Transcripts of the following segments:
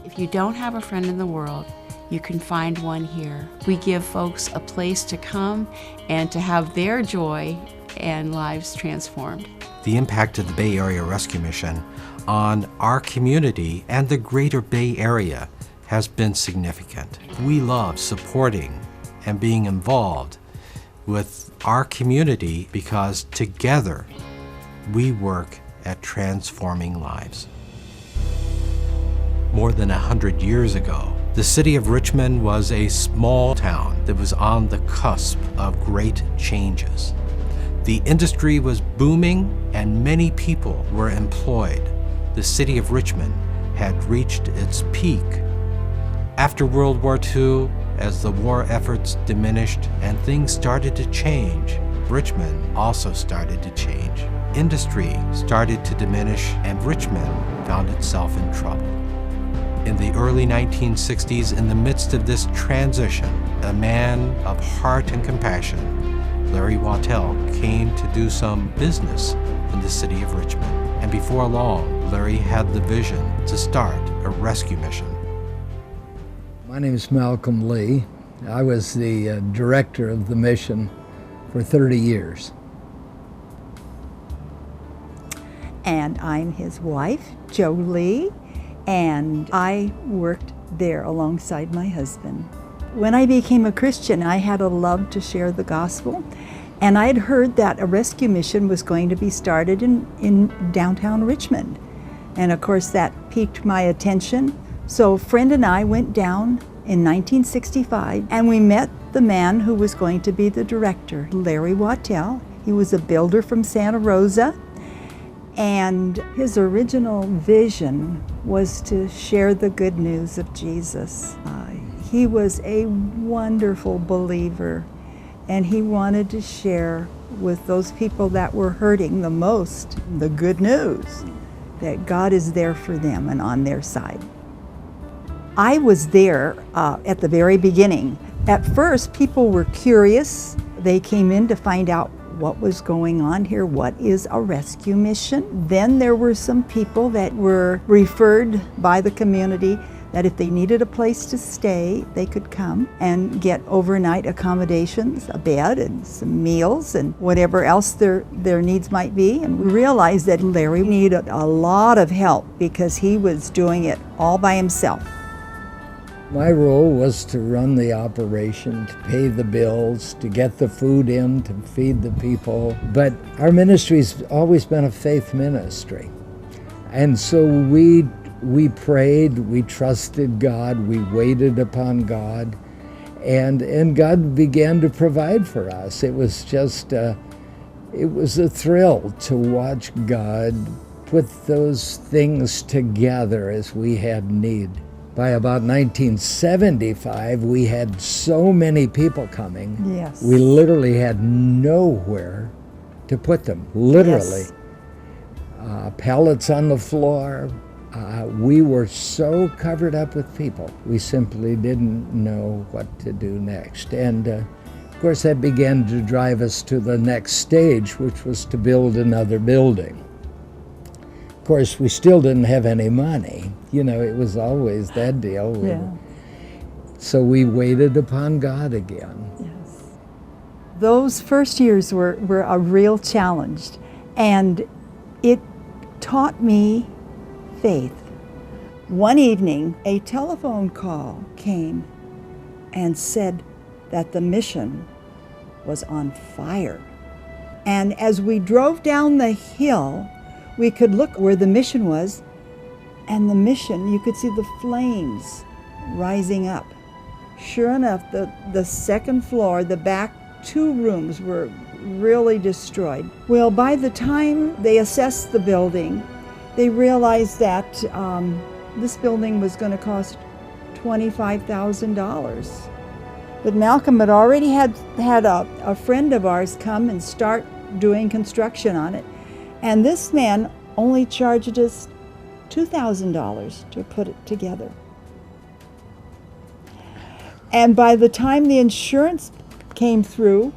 If you don't have a friend in the world, you can find one here. We give folks a place to come and to have their joy and lives transformed. The impact of the Bay Area Rescue Mission on our community and the greater Bay Area has been significant. We love supporting and being involved with our community because together we work at transforming lives. More than 100 years ago, the city of Richmond was a small town that was on the cusp of great changes. The industry was booming and many people were employed. The city of Richmond had reached its peak. After World War II, as the war efforts diminished and things started to change, Richmond also started to change. Industry started to diminish and Richmond found itself in trouble. In the early 1960s, in the midst of this transition, a man of heart and compassion, Larry Wattell, came to do some business in the city of Richmond. And before long, Larry had the vision to start a rescue mission. My name is Malcom Lee. I was the director of the mission for 30 years. And I'm his wife, Jo Lee, and I worked there alongside my husband. When I became a Christian, I had a love to share the gospel, and I had heard that a rescue mission was going to be started in downtown Richmond. And of course that piqued my attention. So a friend and I went down in 1965 and we met the man who was going to be the director, Larry Wattell. He was a builder from Santa Rosa, and his original vision was to share the good news of Jesus. He was a wonderful believer, and he wanted to share with those people that were hurting the most the good news, that God is there for them and on their side. I was there at the very beginning. At first, people were curious. They came in to find out what was going on here, what is a rescue mission. Then there were some people that were referred by the community that if they needed a place to stay, they could come and get overnight accommodations, a bed and some meals and whatever else their needs might be. And we realized that Larry needed a lot of help because he was doing it all by himself. My role was to run the operation, to pay the bills, to get the food in, to feed the people. But our ministry's always been a faith ministry. And so we prayed, we trusted God, we waited upon God, and God began to provide for us. It was just, it was a thrill to watch God put those things together as we had need. By about 1975, we had so many people coming. Yes. We literally had nowhere to put them, literally. Yes. Pallets on the floor. We were so covered up with people, we simply didn't know what to do next. And of course, that began to drive us to the next stage, which was to build another building. Of course, we still didn't have any money. You know, it was always that deal. Yeah. So we waited upon God again. Yes. Those first years were a real challenge, and it taught me faith. One evening, a telephone call came and said that the mission was on fire. And as we drove down the hill, we could look where the mission was, and the mission, you could see the flames rising up. Sure enough, the second floor, the back 2 rooms were really destroyed. Well, by the time they assessed the building, they realized that this building was going to cost $25,000. But Malcom had already had a friend of ours come and start doing construction on it. And this man only charged us $2,000 to put it together. And by the time the insurance came through,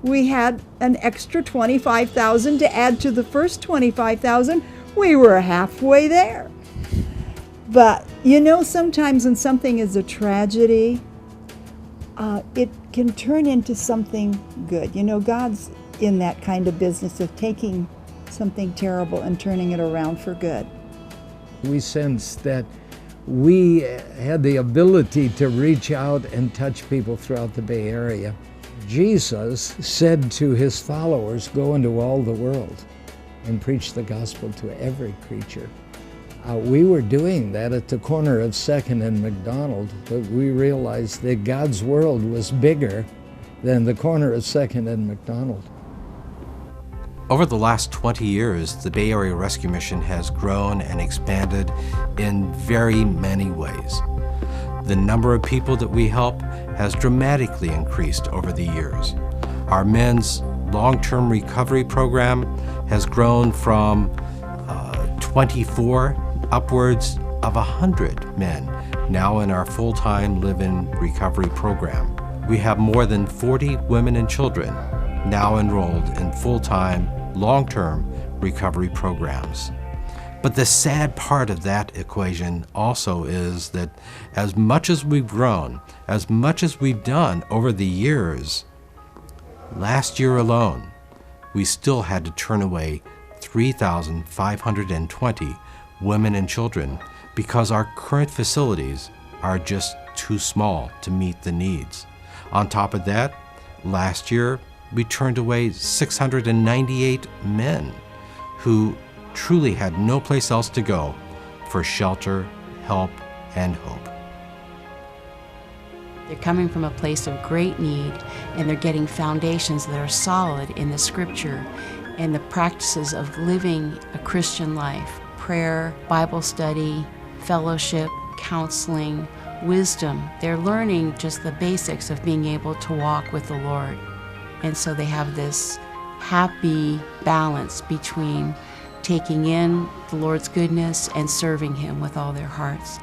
we had an extra $25,000 to add to the first $25,000. We were halfway there. But sometimes when something is a tragedy, it can turn into something good. God's in that kind of business of taking something terrible and turning it around for good. We sensed that we had the ability to reach out and touch people throughout the Bay Area. Jesus said to his followers, "Go into all the world and preach the gospel to every creature." We were doing that at the corner of 2nd and McDonald, but we realized that God's world was bigger than the corner of 2nd and McDonald. Over the last 20 years, the Bay Area Rescue Mission has grown and expanded in very many ways. The number of people that we help has dramatically increased over the years. Our men's long-term recovery program has grown from 24 upwards of 100 men now in our full-time live-in recovery program. We have more than 40 women and children now enrolled in full-time, long-term recovery programs. But the sad part of that equation also is that as much as we've grown, as much as we've done over the years, last year alone, we still had to turn away 3,520 women and children because our current facilities are just too small to meet the needs. On top of that, last year, we turned away 698 men who truly had no place else to go for shelter, help, and hope. They're coming from a place of great need, and they're getting foundations that are solid in the scripture and the practices of living a Christian life: prayer, Bible study, fellowship, counseling, wisdom. They're learning just the basics of being able to walk with the Lord. And so they have this happy balance between taking in the Lord's goodness and serving Him with all their hearts.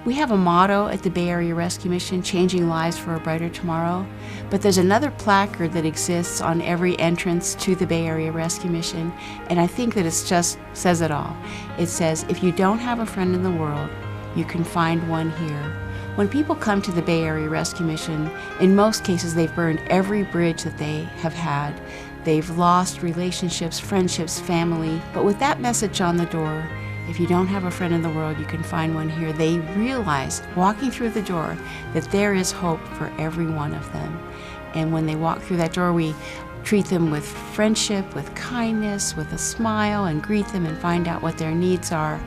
We have a motto at the Bay Area Rescue Mission, "Changing Lives for a Brighter Tomorrow," but there's another placard that exists on every entrance to the Bay Area Rescue Mission, and I think that it just says it all. It says, "If you don't have a friend in the world, you can find one here." When people come to the Bay Area Rescue Mission, in most cases they've burned every bridge that they have had. They've lost relationships, friendships, family, but with that message on the door, if you don't have a friend in the world, you can find one here. They realize, walking through the door, that there is hope for every one of them. And when they walk through that door, we treat them with friendship, with kindness, with a smile, and greet them and find out what their needs are.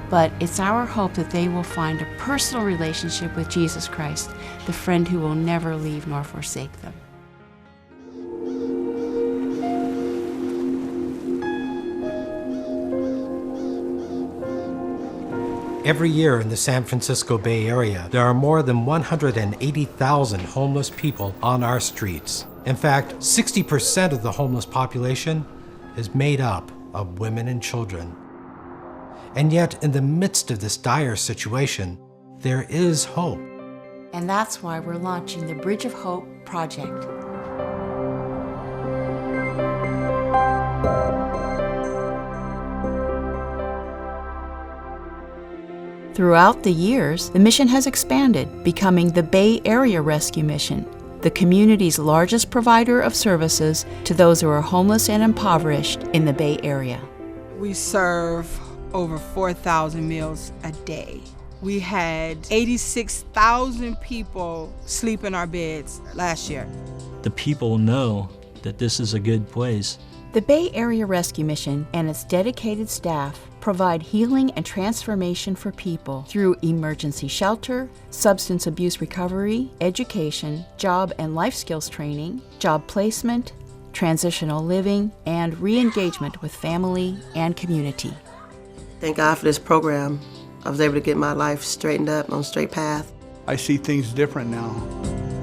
But it's our hope that they will find a personal relationship with Jesus Christ, the friend who will never leave nor forsake them. Every year in the San Francisco Bay Area, there are more than 180,000 homeless people on our streets. In fact, 60% of the homeless population is made up of women and children. And yet, in the midst of this dire situation, there is hope. And that's why we're launching the Bridge of Hope project. Throughout the years, the mission has expanded, becoming the Bay Area Rescue Mission, the community's largest provider of services to those who are homeless and impoverished in the Bay Area. We serve over 4,000 meals a day. We had 86,000 people sleep in our beds last year. The people know that this is a good place. The Bay Area Rescue Mission and its dedicated staff provide healing and transformation for people through emergency shelter, substance abuse recovery, education, job and life skills training, job placement, transitional living, and re-engagement with family and community. Thank God for this program. I was able to get my life straightened up on a straight path. I see things different now.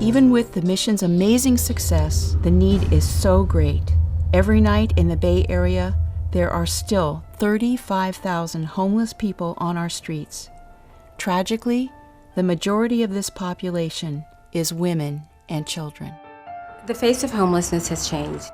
Even with the mission's amazing success, the need is so great. Every night in the Bay Area, there are still 35,000 homeless people on our streets. Tragically, the majority of this population is women and children. The face of homelessness has changed,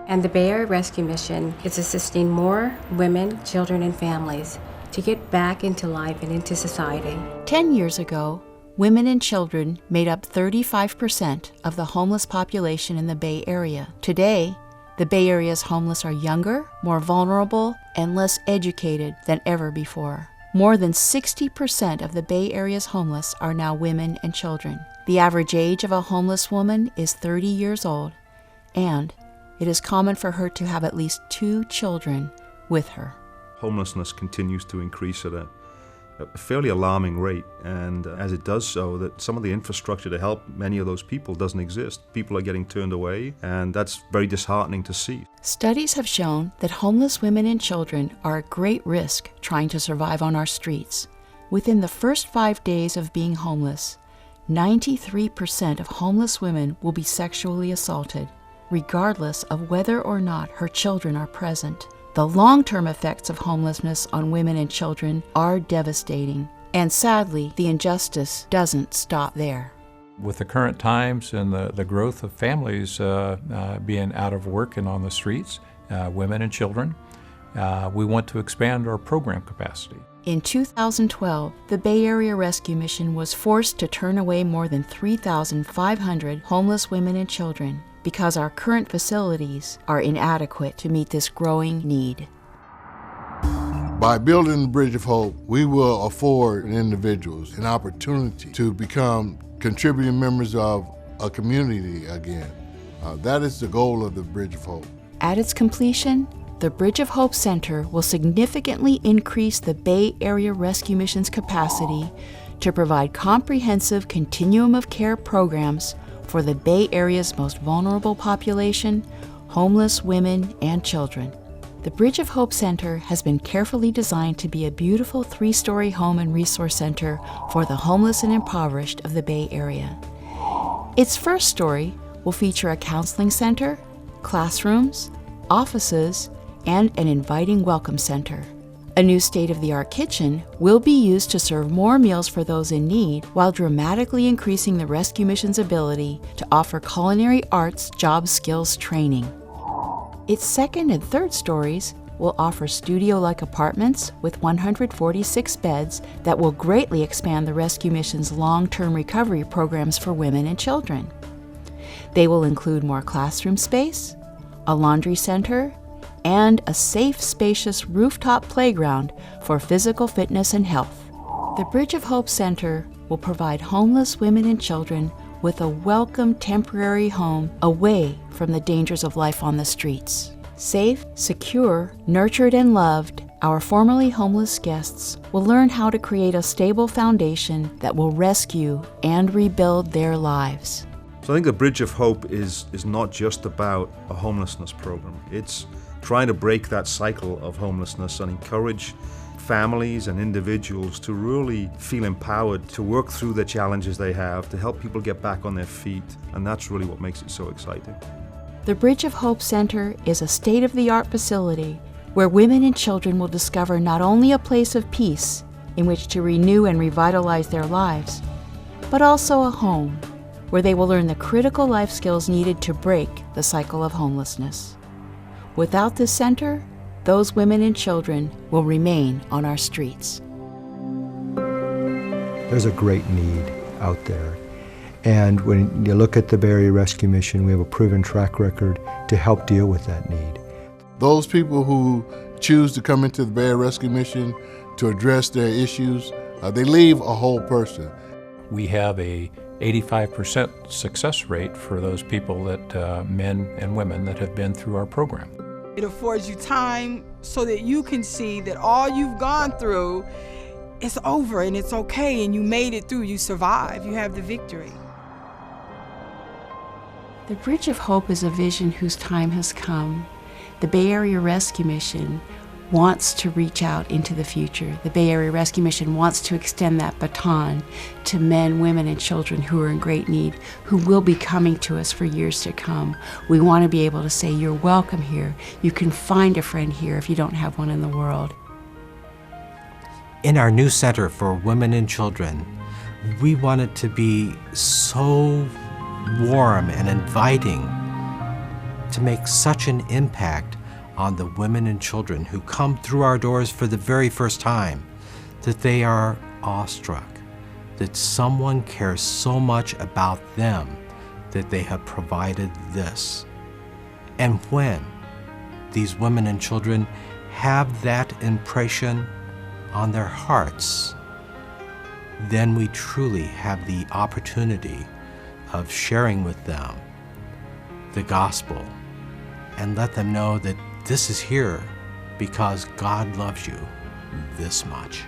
and the Bay Area Rescue Mission is assisting more women, children, and families to get back into life and into society. 10 years ago, women and children made up 35% of the homeless population in the Bay Area. Today, the Bay Area's homeless are younger, more vulnerable, and less educated than ever before. More than 60% of the Bay Area's homeless are now women and children. The average age of a homeless woman is 30 years old, and it is common for her to have at least 2 children with her. Homelessness continues to increase at a fairly alarming rate, and as it does so, that some of the infrastructure to help many of those people doesn't exist. People are getting turned away, and that's very disheartening to see. Studies have shown that homeless women and children are at great risk trying to survive on our streets. Within the first 5 days of being homeless, 93% of homeless women will be sexually assaulted, regardless of whether or not her children are present. The long-term effects of homelessness on women and children are devastating, and sadly, the injustice doesn't stop there. With the current times and the growth of families being out of work and on the streets, women and children, we want to expand our program capacity. In 2012, the Bay Area Rescue Mission was forced to turn away more than 3,500 homeless women and children because our current facilities are inadequate to meet this growing need. By building the Bridge of Hope, we will afford individuals an opportunity to become contributing members of a community again. That is the goal of the Bridge of Hope. At its completion, the Bridge of Hope Center will significantly increase the Bay Area Rescue Mission's capacity to provide comprehensive continuum of care programs for the Bay Area's most vulnerable population, homeless women and children. The Bridge of Hope Center has been carefully designed to be a beautiful 3-story home and resource center for the homeless and impoverished of the Bay Area. Its first story will feature a counseling center, classrooms, offices, and an inviting welcome center. A new state-of-the-art kitchen will be used to serve more meals for those in need while dramatically increasing the rescue mission's ability to offer culinary arts job skills training. Its second and third stories will offer studio-like apartments with 146 beds that will greatly expand the rescue mission's long-term recovery programs for women and children. They will include more classroom space, a laundry center, and a safe, spacious rooftop playground for physical fitness and health. The Bridge of Hope Center will provide homeless women and children with a welcome temporary home away from the dangers of life on the streets. Safe, secure, nurtured, and loved, our formerly homeless guests will learn how to create a stable foundation that will rescue and rebuild their lives. So I think the Bridge of Hope is not just about a homelessness program. It's trying to break that cycle of homelessness and encourage families and individuals to really feel empowered to work through the challenges they have, to help people get back on their feet, and that's really what makes it so exciting. The Bridge of Hope Center is a state-of-the-art facility where women and children will discover not only a place of peace in which to renew and revitalize their lives, but also a home where they will learn the critical life skills needed to break the cycle of homelessness. Without this center, those women and children will remain on our streets. There's a great need out there. And when you look at the Bay Area Rescue Mission, we have a proven track record to help deal with that need. Those people who choose to come into the Bay Area Rescue Mission to address their issues, they leave a whole person. We have a 85% success rate for those people that, men and women that have been through our program. It affords you time so that you can see that all you've gone through is over and it's okay and you made it through, you survived, you have the victory. The Bridge of Hope is a vision whose time has come. The Bay Area Rescue Mission wants to reach out into the future. The Bay Area Rescue Mission wants to extend that baton to men, women, and children who are in great need, who will be coming to us for years to come. We want to be able to say, you're welcome here. You can find a friend here if you don't have one in the world. In our new Center for Women and Children, we want it to be so warm and inviting, to make such an impact on the women and children who come through our doors for the very first time, that they are awestruck, that someone cares so much about them that they have provided this. And when these women and children have that impression on their hearts, then we truly have the opportunity of sharing with them the gospel and let them know that this is here because God loves you this much.